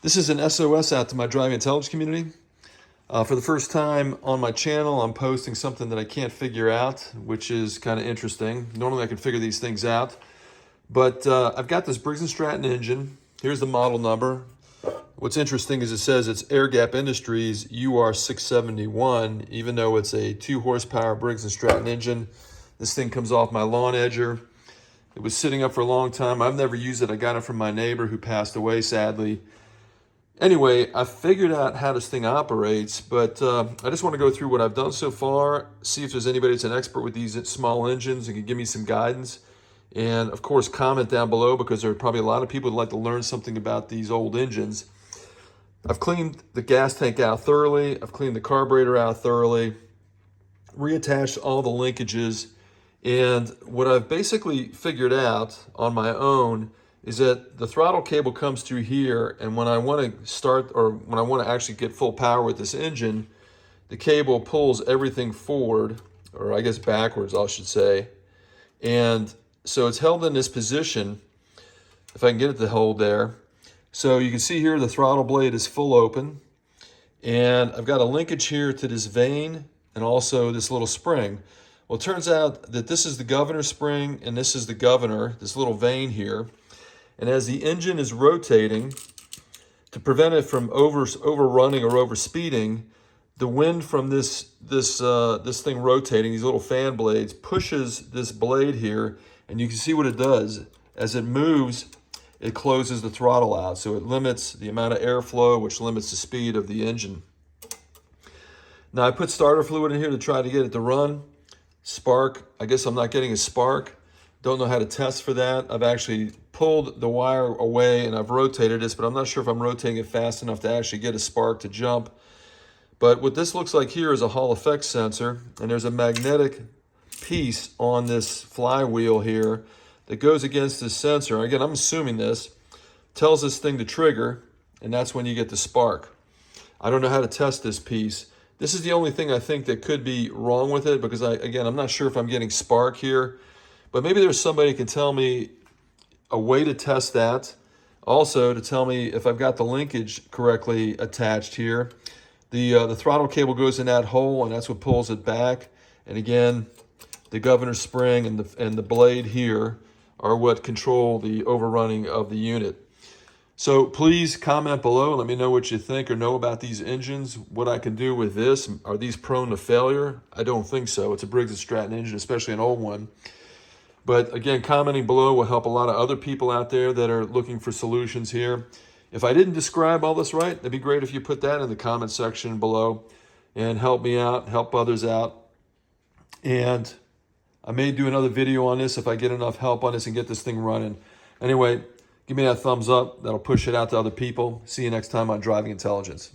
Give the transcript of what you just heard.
This is an SOS out to my driving intelligence community. For the first time on my channel, I'm posting something that I can't figure out, which is kind of interesting. Normally I can figure these things out, but I've got this Briggs Stratton engine. Here's the model number. What's interesting is it says it's Airgap Industries UR671, even though it's a 2 horsepower Briggs Stratton engine. This thing comes off my lawn edger. It was sitting up for a long time. I've never used it. I got it from my neighbor who passed away, sadly. Anyway, I figured out how this thing operates, but I just want to go through what I've done so far, see if there's anybody that's an expert with these small engines and can give me some guidance. And of course, comment down below because there are probably a lot of people who'd like to learn something about these old engines. I've cleaned the gas tank out thoroughly. I've cleaned the carburetor out thoroughly, reattached all the linkages. And what I've basically figured out on my own is that the throttle cable comes through here, and when I want to start, or when I want to actually get full power with this engine, the cable pulls everything forward, or I guess backwards, I should say. And so it's held in this position, if I can get it to hold there. So you can see here the throttle blade is full open, and I've got a linkage here to this vane and also this little spring. Well, it turns out that this is the governor spring and this is the governor, this little vane here. And as the engine is rotating, to prevent it from overrunning or overspeeding, the wind from this thing rotating, these little fan blades, pushes this blade here, and you can see what it does. As it moves, it closes the throttle out, so it limits the amount of airflow, which limits the speed of the engine. Now I put starter fluid in here to try to get it to run. Spark, I guess I'm not getting a spark. Don't know how to test for that. I've actually pulled the wire away and I've rotated this, but I'm not sure if I'm rotating it fast enough to actually get a spark to jump. But what this looks like here is a Hall effect sensor, and there's a magnetic piece on this flywheel here that goes against this sensor. Again, I'm assuming this tells this thing to trigger, and that's when you get the spark. I don't know how to test this piece. This is the only thing I think that could be wrong with it, because I'm not sure if I'm getting spark here. But maybe there's somebody who can tell me a way to test that. Also, to tell me if I've got the linkage correctly attached here. The throttle cable goes in that hole, and that's what pulls it back. And again, the governor spring and the blade here are what control the overrunning of the unit. So please comment below and let me know what you think or know about these engines, what I can do with this. Are these prone to failure? I don't think so. It's a Briggs Stratton engine, especially an old one. But again, commenting below will help a lot of other people out there that are looking for solutions here. If I didn't describe all this right, it'd be great if you put that in the comment section below and help me out, help others out. And I may do another video on this if I get enough help on this and get this thing running. Anyway, give me that thumbs up. That'll push it out to other people. See you next time on Driving Intelligence.